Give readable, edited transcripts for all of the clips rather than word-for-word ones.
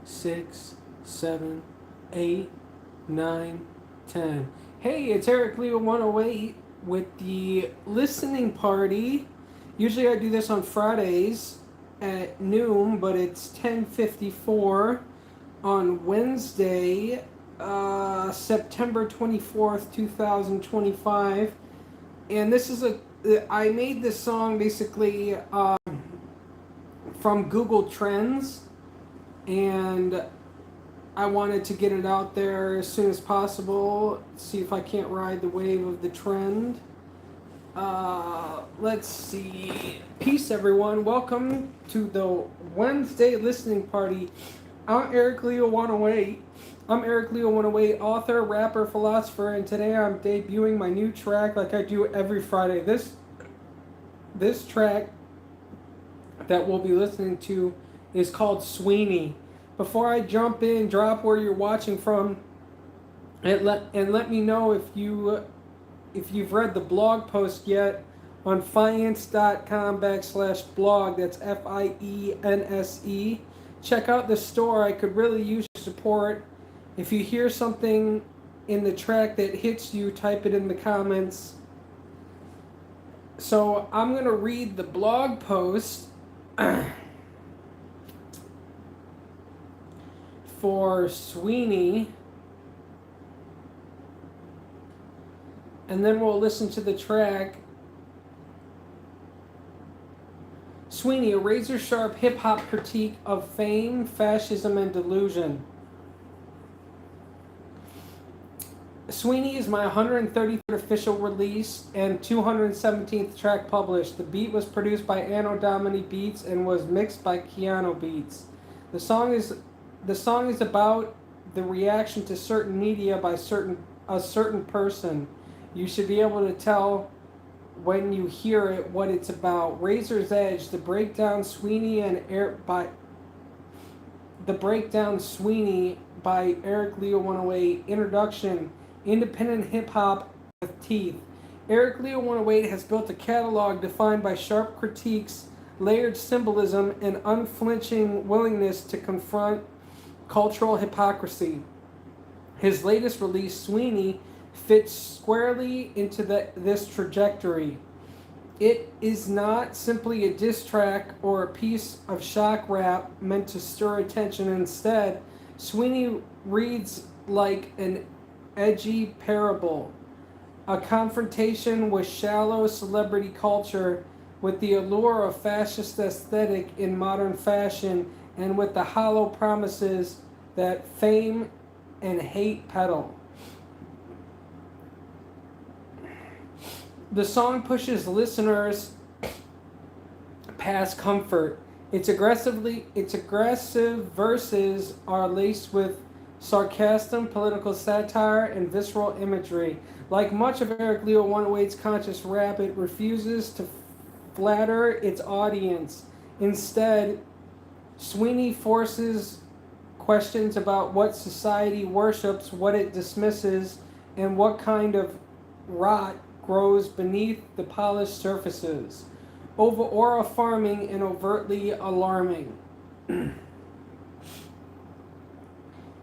6, 7, 8, 9, 10. Hey, it's Eric Leo 108 with the listening party. Usually I do this on Fridays at noon, but it's 10:54 on Wednesday, September 24th, 2025. And this is I made this song basically from Google Trends, and I wanted to get it out there as soon as possible, see if I can't ride the wave of the trend. Let's see. Peace, everyone. Welcome to the Wednesday listening party. I'm Eric Leo 108. I'm Eric Leo 108, author, rapper, philosopher, and today I'm debuting my new track like I do every Friday. This track that we'll be listening to is called Sweeney. Before I jump in, drop where you're watching from, and let me know if you've read the blog post yet on finance.com/blog. That's FIENSE. Check out the store. I could really use your support. If you hear something in the track that hits you, type it in the comments. So I'm going to read the blog post for Sweeney, and then we'll listen to the track. Sweeney, a razor-sharp hip-hop critique of fame, fascism, and delusion. Sweeney is my 133rd official release and 217th track published. The beat was produced by Anno Domini Beats and was mixed by Keanu Beats. The song is about the reaction to certain media by a certain person. You should be able to tell when you hear it what it's about. Razor's Edge, the breakdown Sweeney by Eric Leo 108. Introduction: independent hip hop with teeth. Eric Leo 108 has built a catalog defined by sharp critiques, layered symbolism, and unflinching willingness to confront cultural hypocrisy. His latest release, Sweeney, fits squarely into this trajectory. It is not simply a diss track or a piece of shock rap meant to stir attention. Instead, Sweeney reads like an edgy parable, a confrontation with shallow celebrity culture, with the allure of fascist aesthetic in modern fashion, and with the hollow promises that fame and hate peddle. The song pushes listeners past comfort. Its aggressive verses are laced with sarcasm, political satire, and visceral imagery. Like much of Eric Leo 108's conscious rap, it refuses to flatter its audience. Instead, Sweeney forces questions about what society worships, what it dismisses, and what kind of rot grows beneath the polished surfaces. Over aura farming and overtly alarming.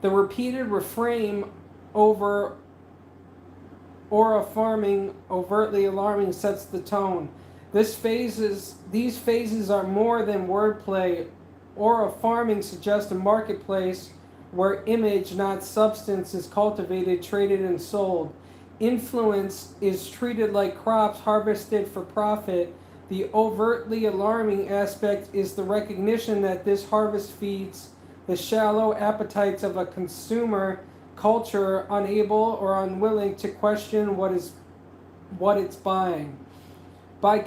The repeated refrain over aura farming, overtly alarming sets the tone. These phases are more than wordplay. Aura farming suggests a marketplace where image, not substance, is cultivated, traded, and sold. Influence is treated like crops harvested for profit. The overtly alarming aspect is the recognition that this harvest feeds the shallow appetites of a consumer culture unable or unwilling to question what it's buying. By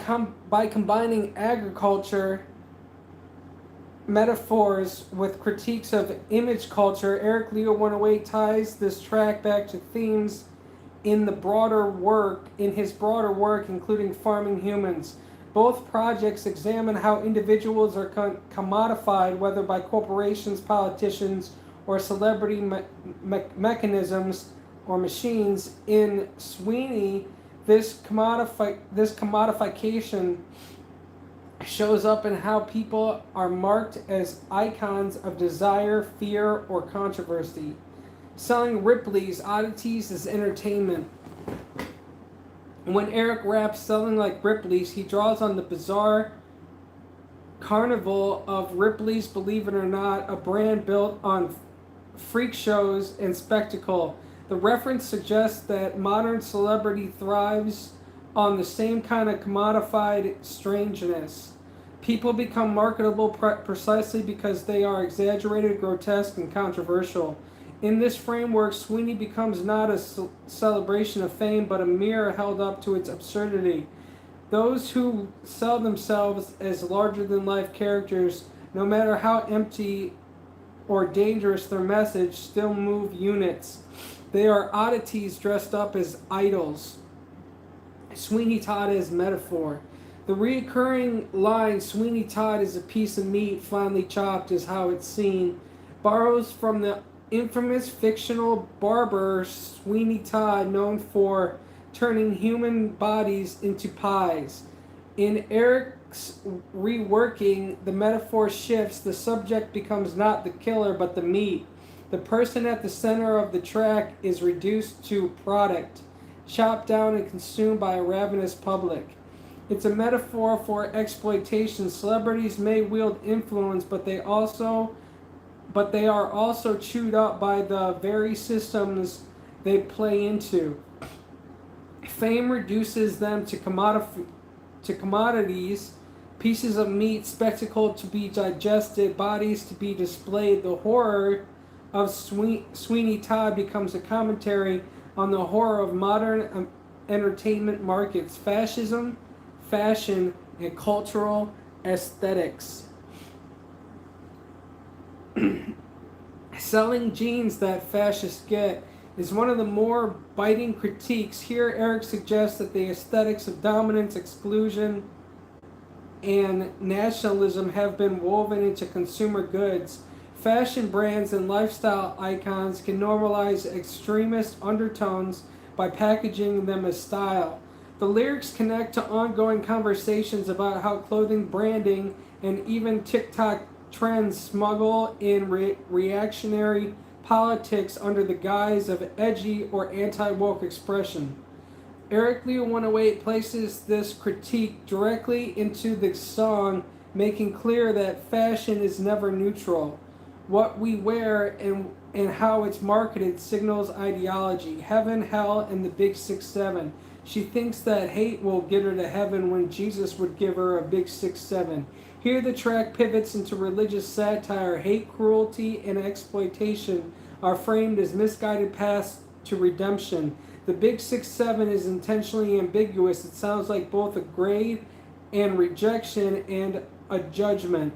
combining agriculture metaphors with critiques of image culture, Eric Leo 108 ties this track back to themes in his broader work, including Farming Humans. Both projects examine how individuals are commodified, whether by corporations, politicians, or celebrity mechanisms or machines. In Sweeney, this commodification shows up in how people are marked as icons of desire, fear, or controversy. Selling Ripley's oddities as entertainment. When Eric raps selling like Ripley's, he draws on the bizarre carnival of Ripley's Believe It or Not, a brand built on freak shows and spectacle. The reference suggests that modern celebrity thrives on the same kind of commodified strangeness. People become marketable precisely because they are exaggerated, grotesque, and controversial. In this framework, Sweeney becomes not a celebration of fame, but a mirror held up to its absurdity. Those who sell themselves as larger-than-life characters, no matter how empty or dangerous their message, still move units. They are oddities dressed up as idols. Sweeney Todd as metaphor. The recurring line, Sweeney Todd is a piece of meat finely chopped, is how it's seen, borrows from the infamous fictional barber Sweeney Todd, known for turning human bodies into pies. In Eric's reworking, the metaphor shifts. The subject becomes not the killer, but the meat. The person at the center of the track is reduced to product, chopped down and consumed by a ravenous public. It's a metaphor for exploitation. Celebrities may wield influence, but they are also chewed up by the very systems they play into. Fame reduces them to commodities, pieces of meat, spectacle to be digested, bodies to be displayed. The horror of Sweeney Todd becomes a commentary on the horror of modern entertainment markets, fascism, fashion, and cultural aesthetics. Selling jeans that fascists get is one of the more biting critiques. Here, Eric suggests that the aesthetics of dominance, exclusion, and nationalism have been woven into consumer goods. Fashion brands and lifestyle icons can normalize extremist undertones by packaging them as style. The lyrics connect to ongoing conversations about how clothing, branding, and even TikTok trends smuggle in reactionary politics under the guise of edgy or anti-woke expression. Eric Leo 108 places this critique directly into the song, making clear that fashion is never neutral. What we wear and how it's marketed signals ideology, heaven, hell, and the big 6-7. She thinks that hate will get her to heaven when Jesus would give her a big 6-7. Here the track pivots into religious satire. Hate, cruelty, and exploitation are framed as misguided paths to redemption. The big 6-7 is intentionally ambiguous. It sounds like both a grade and rejection and a judgment.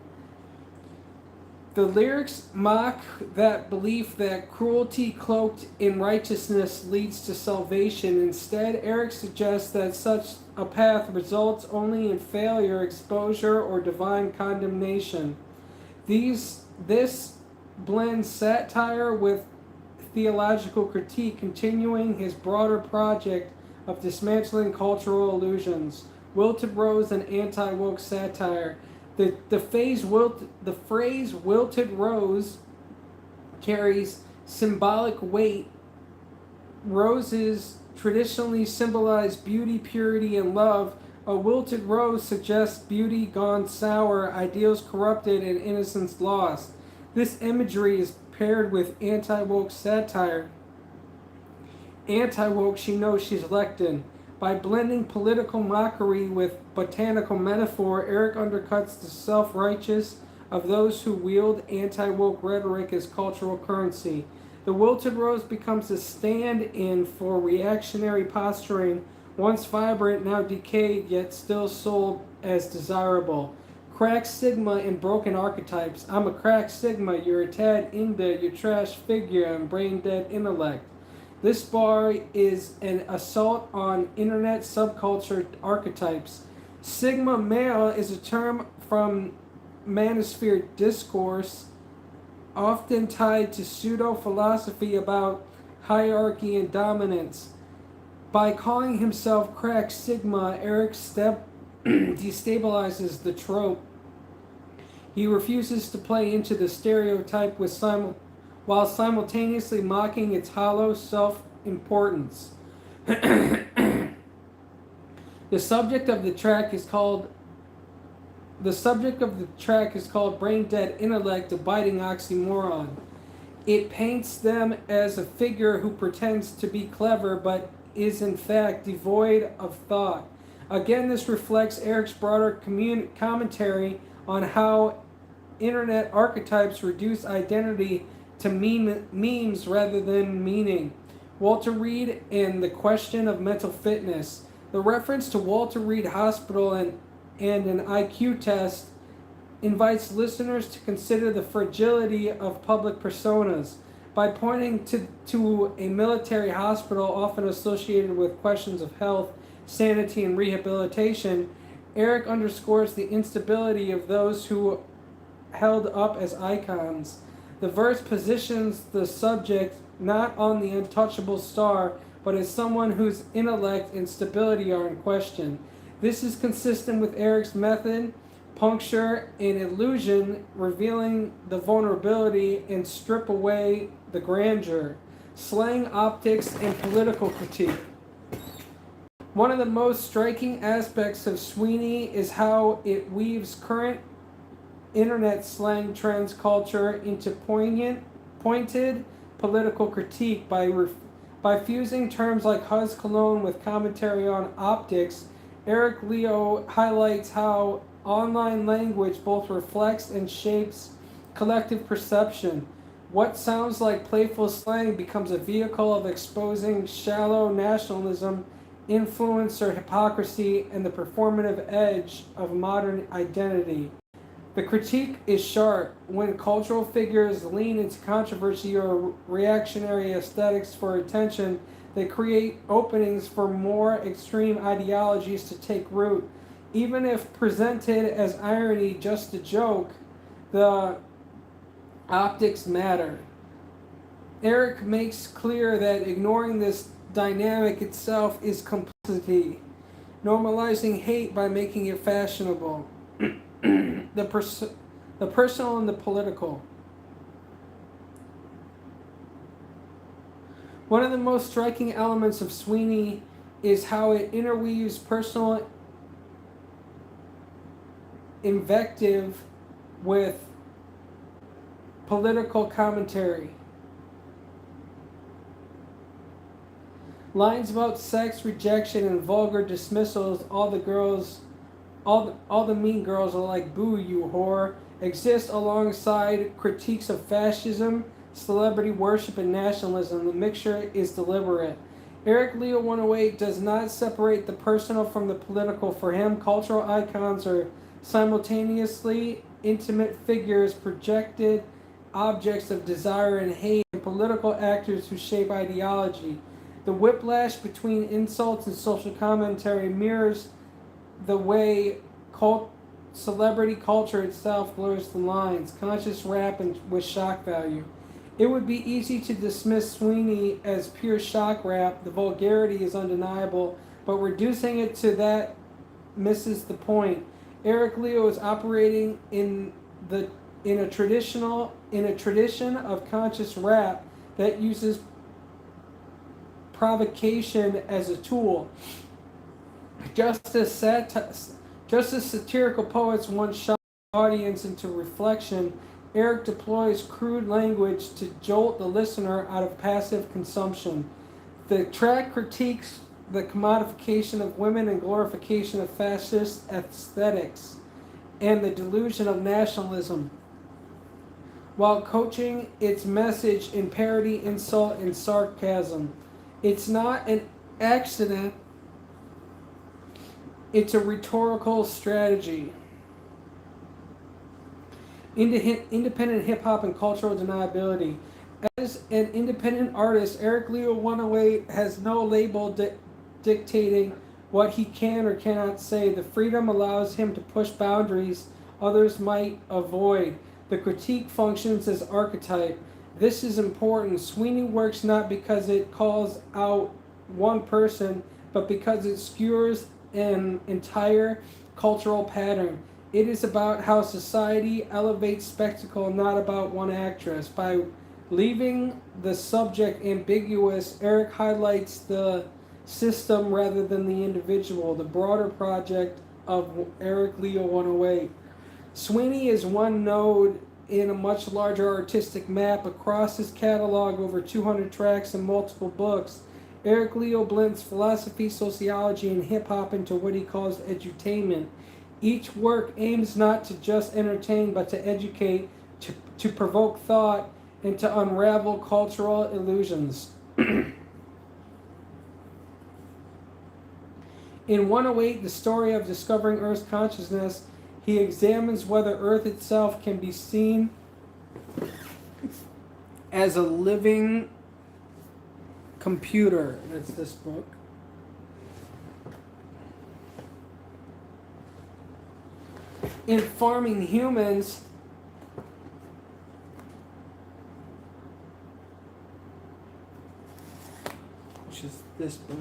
The lyrics mock that belief that cruelty cloaked in righteousness leads to salvation. Instead, Eric suggests that such a path results only in failure, exposure, or divine condemnation. This blends satire with theological critique, continuing his broader project of dismantling cultural illusions. Wilted Rose and anti-woke satire. The phrase wilted rose carries symbolic weight. Roses traditionally symbolize beauty, purity, and love. A wilted rose suggests beauty gone sour, ideals corrupted, and innocence lost. This imagery is paired with anti-woke satire. Anti-woke, she knows she's lectin. By blending political mockery with botanical metaphor, Eric undercuts the self-righteous of those who wield anti-woke rhetoric as cultural currency. The wilted rose becomes a stand-in for reactionary posturing, once vibrant, now decayed, yet still sold as desirable. Cracked Sigma and broken archetypes. I'm a cracked Sigma, you're a tad Inda, you trash figure, and brain-dead intellect. This bar is an assault on internet subculture archetypes. Sigma male is a term from manosphere discourse, often tied to pseudo-philosophy about hierarchy and dominance. By calling himself Crack Sigma, Eric destabilizes the trope. He refuses to play into the stereotype while simultaneously mocking its hollow self-importance. The subject of the track is called Brain Dead Intellect, a biting oxymoron. It paints them as a figure who pretends to be clever but is in fact devoid of thought. Again, this reflects Eric's broader commentary on how internet archetypes reduce identity to memes rather than meaning. Walter Reed and the question of mental fitness. The reference to Walter Reed Hospital and an IQ test invites listeners to consider the fragility of public personas. By pointing to a military hospital often associated with questions of health, sanity, and rehabilitation, Eric underscores the instability of those who held up as icons. The verse positions the subject not on the untouchable star, but as someone whose intellect and stability are in question. This is consistent with Eric's method, puncture and illusion, revealing the vulnerability and strip away the grandeur, slang optics, and political critique. One of the most striking aspects of Sweeney is how it weaves current internet slang trends culture into pointed political critique by fusing terms like Huzz Cologne with commentary on optics. Eric Leo highlights how online language both reflects and shapes collective perception. What sounds like playful slang becomes a vehicle of exposing shallow nationalism, influencer hypocrisy, and the performative edge of modern identity. The critique is sharp. When cultural figures lean into controversy or reactionary aesthetics for attention, they create openings for more extreme ideologies to take root. Even if presented as irony, just a joke, the optics matter. Eric makes clear that ignoring this dynamic itself is complicity, normalizing hate by making it fashionable. The personal and the political. One of the most striking elements of Sweeney is how it interweaves personal invective with political commentary. Lines about sex, rejection, and vulgar dismissals, all the mean girls are like, boo, you whore, exist alongside critiques of fascism, celebrity worship, and nationalism. The mixture is deliberate. Eric Leo 108 does not separate the personal from the political. For him, cultural icons are simultaneously intimate figures, projected objects of desire and hate, and political actors who shape ideology. The whiplash between insults and social commentary mirrors the way celebrity culture itself blurs the lines, conscious rap and with shock value. It would be easy to dismiss Sweeney as pure shock rap. The vulgarity is undeniable, but reducing it to that misses the point. Eric Leo is operating in a tradition of conscious rap that uses provocation as a tool. Just as satirical poets once shot the audience into reflection, Eric deploys crude language to jolt the listener out of passive consumption. The track critiques the commodification of women and glorification of fascist aesthetics and the delusion of nationalism, while coaching its message in parody, insult, and sarcasm. It's not an accident, it's a rhetorical strategy. Independent hip-hop and cultural deniability. As an independent artist, Eric Leo 108 has no label dictating what he can or cannot say. The freedom allows him to push boundaries others might avoid. The critique functions as archetype. This is important. Sweeney works not because it calls out one person, but because it skewers an entire cultural pattern. It is about how society elevates spectacle, not about one actress. By leaving the subject ambiguous, Eric highlights the system rather than the individual, the broader project of Eric Leo 108. Sweeney is one node in a much larger artistic map. Across his catalog, over 200 tracks and multiple books, Eric Leo blends philosophy, sociology, and hip-hop into what he calls edutainment. Each work aims not to just entertain, but to educate, to provoke thought, and to unravel cultural illusions. In 108, the story of discovering Earth's consciousness, he examines whether Earth itself can be seen as a living computer. That's this book. In Farming Humans, which is this book,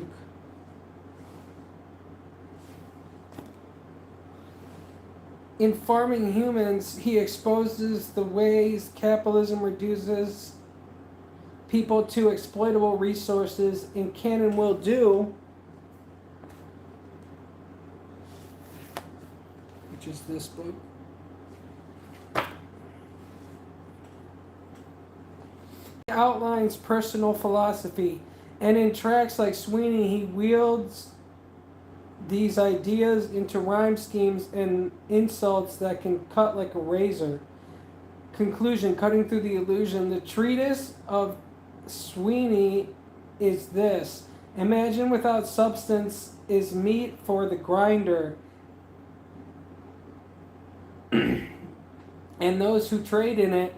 in Farming Humans, he exposes the ways capitalism reduces people to exploitable resources. In Can and Will Do, which is this book, he outlines personal philosophy. And in tracks like Sweeney, he wields these ideas into rhyme schemes and insults that can cut like a razor. Conclusion, cutting through the illusion. The treatise of Sweeney is this: imagine without substance is meat for the grinder, and those who trade in it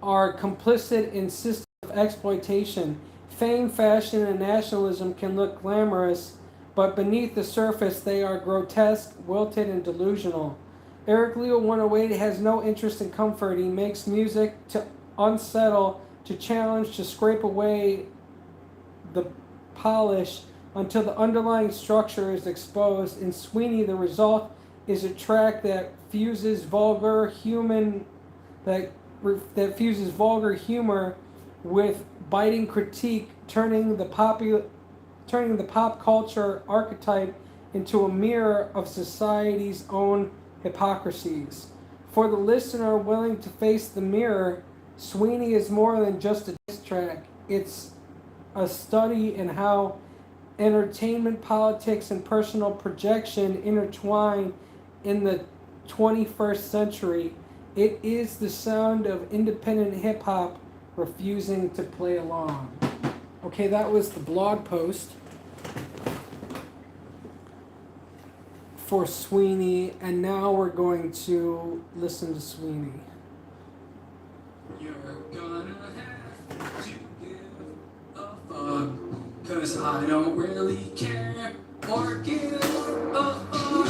are complicit in systems of exploitation. Fame, fashion, and nationalism can look glamorous, but beneath the surface they are grotesque, wilted, and delusional. Eric Leo 108 has no interest in comfort. He makes music to unsettle, to challenge, to scrape away the polish until the underlying structure is exposed. In Sweeney, the result is a track that fuses vulgar humor with biting critique, turning the pop culture archetype into a mirror of society's own hypocrisies. For the listener willing to face the mirror, Sweeney is more than just a diss track. It's a study in how entertainment, politics, and personal projection intertwine in the 21st century. It is the sound of independent hip-hop refusing to play along. Okay, that was the blog post for Sweeney, and now we're going to listen to Sweeney. You're gonna have to give a fuck, 'cause I don't really care or give a fuck.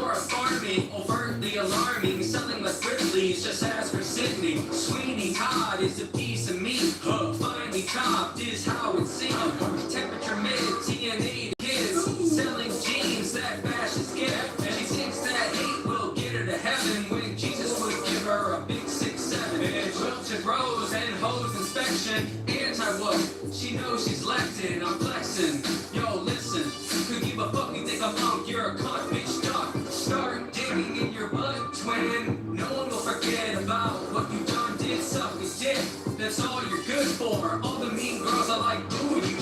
Or farming, overtly alarming, selling like Ridley's, just ask for Sydney. Sweeney Todd is a piece of meat, finely chopped is how it's seen. Temperature mid, TNA kids, selling jeans that fascists get. And she thinks that hate will get her to heaven when Jesus would give her a big 6'7". Wilted rose and hose inspection, anti-woke, she knows she's lectin', I'm flexing. Yo, listen, could give a fuck, you think I'm punk, you're a cunt, bitch, duck. Start digging in your butt, twin. No one will forget about what you done did, suck a dick. That's all you're good for. All the mean girls are like, do you?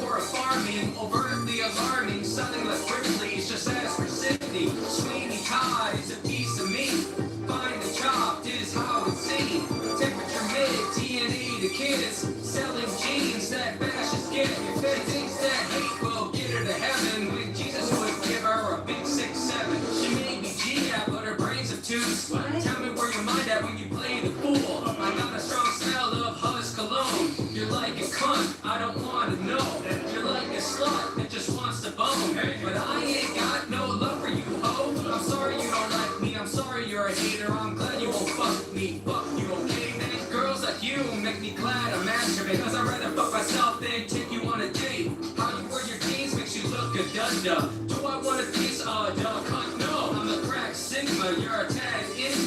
Or farming, overtly alarming, something like Ridley's, just ask for Sydney. Sweeney Todd is a piece of meat. Find the chopped is how it's seen. Temperature mid, TNA to kids, selling jeans that fascists get. If they thinks that hate will get her to heaven when Jesus would give her a big 6'7". She may be G-App, but her brains have twos. Tell me where your mind at when you play the fool. I got a strong smell of Huss cologne. You're like a cunt, I don't wanna know. You're like a slut that just wants to bone. But I ain't got no love for you, ho. I'm sorry you don't like me, I'm sorry you're a hater. I'm glad you won't fuck me, fuck you, okay? Then girls like you make me glad I masturbate, 'cause I'd rather fuck myself than take you on a date. How you wear your jeans makes you look a dunda. Do I want a piece of duck?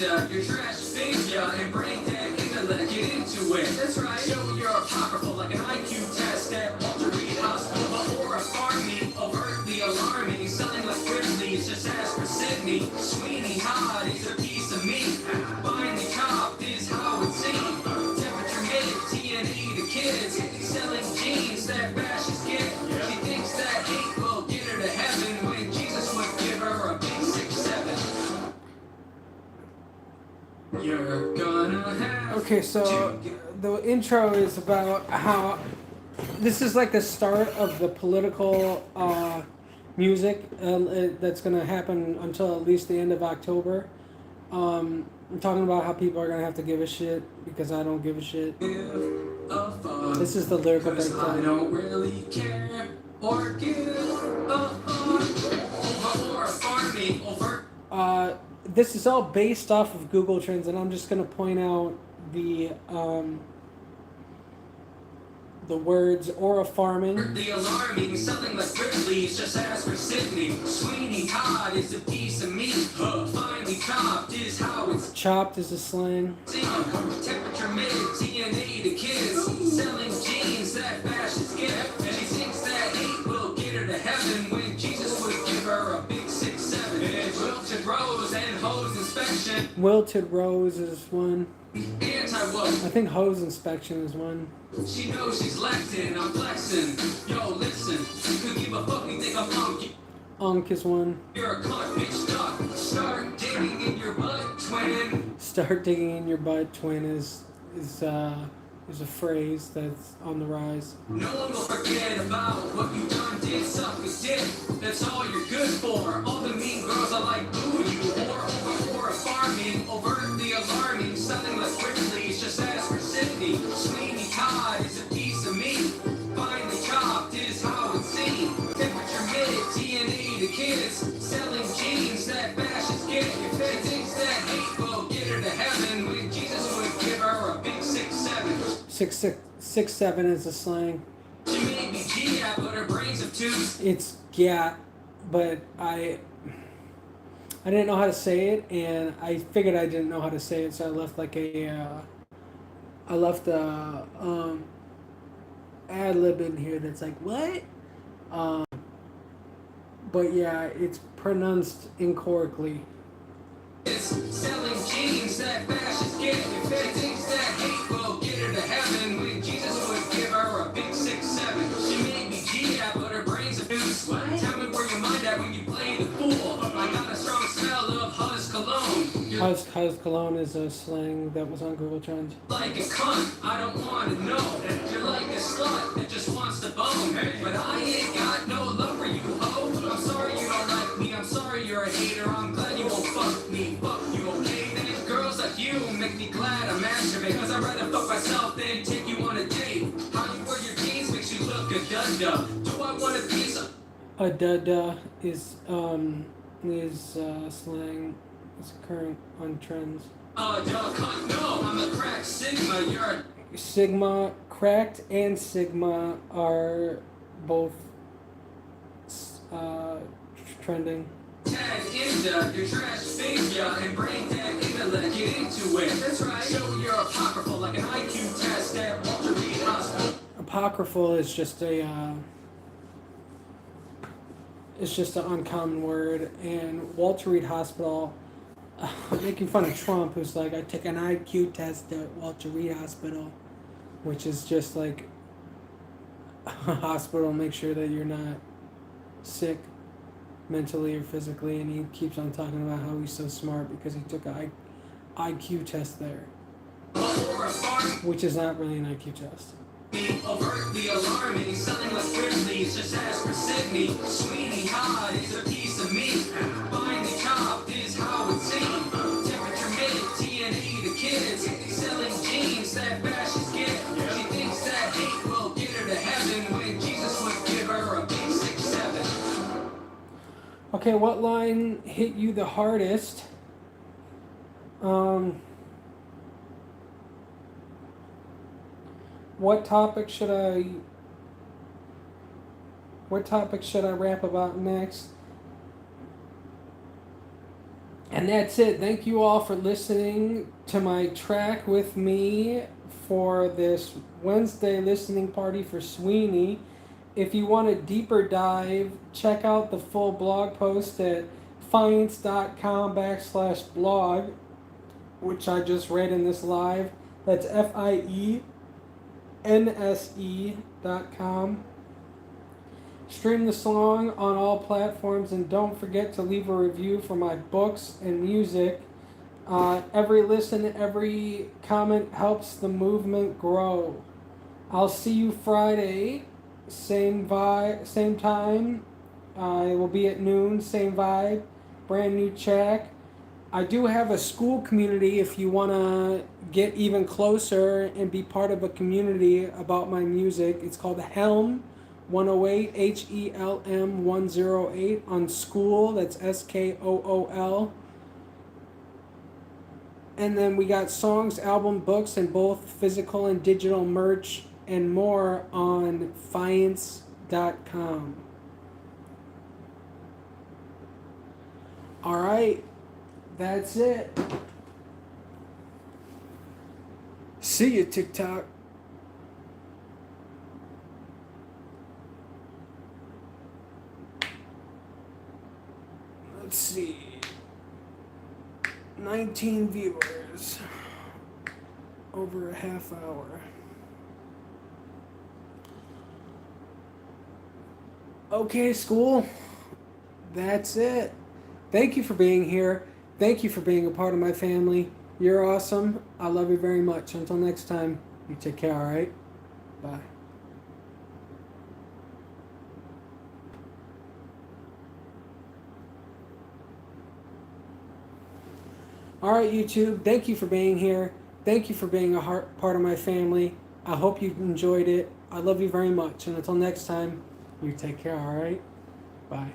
into your trash phobia and brain dead intellect. Get into it. That's right. Show you're apocryphal like an IQ test at Walter Reed Hospital or a farming, overtly alarming, selling like Grizzlies. Just ask for Sydney. Sweeney hot is a piece of meat. Finally copped is how it seems. Temperature mid, TNE to kids, selling jeans that bashes get. She thinks that hate will get her to heaven when Jesus would give her a big 6'7". You're gonna have Okay, so the intro is about how this is like the start of the political music that's going to happen until at least the end of October. I'm talking about how people are going to have to give a shit because I don't give a shit. This is the lyrical breakdown. I don't really care or give a fuck or farming over. This is all based off of Google Trends, and I'm just going to point out the words or a farming. The alarming, selling like Grizzlies, just ask for Sydney. Sweeney Todd is a piece of meat. Finally chopped is how it's Chopped is a slang. seen. Temperature mid, TNA to kids. Selling jeans that fashists get. And she thinks that hate will get her to heaven when Jesus would give her a big 6'7". It's wilted rose and hose inspection. Wilted rose is one. Anti-woke. I think hose inspection is one. She knows she's lectin', I'm flexing. Yo, listen, you could give a fuck, you think I'm punk. Unk is one. You're a cunt, bitch, duck. Start digging in your butt, twin. Start digging in your butt, twin is a phrase that's on the rise. No one will forget about what you done did, suck a dick. That's all you're good for. All the mean girls are like, ooh, you whore over farming, overtly alarming, selling like Grizzlies, just ask for Sydney. Sweeney Todd is a piece of meat. Finally chopped is how it's seen. Temperature mid, TNE to kids, selling jeans that fashists get. If they thinks that hate will get her to heaven when Jesus would give her a big 6'7". 6'7" is a slang. She may be G-App, but her brains have twos. It's gat, but I didn't know how to say it, and I figured I didn't know how to say it, so I left like a ad lib in here that's like what? But yeah, it's pronounced incorrectly. It's selling jeans that fashists get. If they thinks that hate will get her to heaven when Jesus would give her a big 6'7". She may be G-App, but her brains are twos. Tell me where your mind at when you play the fool. I got a strong smell of Huzz cologne. You're Huzz cologne is a slang that was on Google Trends. like a cunt, I don't want to know. You're like a slut that just wants to bone. But I ain't got no love for you, ho. I'm sorry you don't like me, I'm sorry you're a hater. I'm glad you won't fuck me, fuck you, okay? Then girls like you make me glad I masturbate. Cause I'd rather fuck myself than take you on a date. How you wear your jeans makes you look a dunda. Do I want a piece of... A dada is slang. It's current on trends. Cunt, no, I'm a crack Sigma, you're a... Sigma, cracked and Sigma are both trending. Tag into your trash phobia and brain dead intellect. Get into it. That's right. Show you're apocryphal like an IQ test at Walter Reed Hospital. Apocryphal is just it's just an uncommon word, and Walter Reed Hospital, making fun of Trump, who's like, I took an IQ test at Walter Reed Hospital, which is just like a hospital, make sure that you're not sick mentally or physically, and he keeps on talking about how he's so smart because he took an IQ test there, which is not really an IQ test. Overtly alarming, selling like Grizzlies, just ask for Sydney. Sweeney Todd is a piece of meat. Finally chopped is how it's seen. Temperature mid, TNE to kids, selling jeans that fashists get. She thinks that hate will get her to heaven when Jesus would give her a big 6'7". Okay, what line hit you the hardest? What topic should I rap about next? And that's it. Thank you all for listening to my track with me for this Wednesday listening party for Sweeney. If you want a deeper dive, check out the full blog post at fience.com/blog, which I just read in this live. That's FIENSE.com. Stream the song on all platforms, and don't forget to leave a review for my books and music. Every listen, every comment helps the movement grow. I'll see you Friday, same vibe, same time. It will be at noon, same vibe, brand new track. I do have a school community if you want to get even closer and be part of a community about my music. It's called Helm 108, HELM 108 on School. That's SKOOL. And then we got songs, album, books, and both physical and digital merch and more on fience.com. All right, that's it. See you, TikTok. Let's see. 19 viewers. Over a half hour. Okay, school. That's it. Thank you for being here. Thank you for being a part of my family. You're awesome. I love you very much. Until next time, you take care, all right? Bye. All right, YouTube, thank you for being here. Thank you for being a part of my family. I hope you enjoyed it. I love you very much. And until next time, you take care, all right? Bye.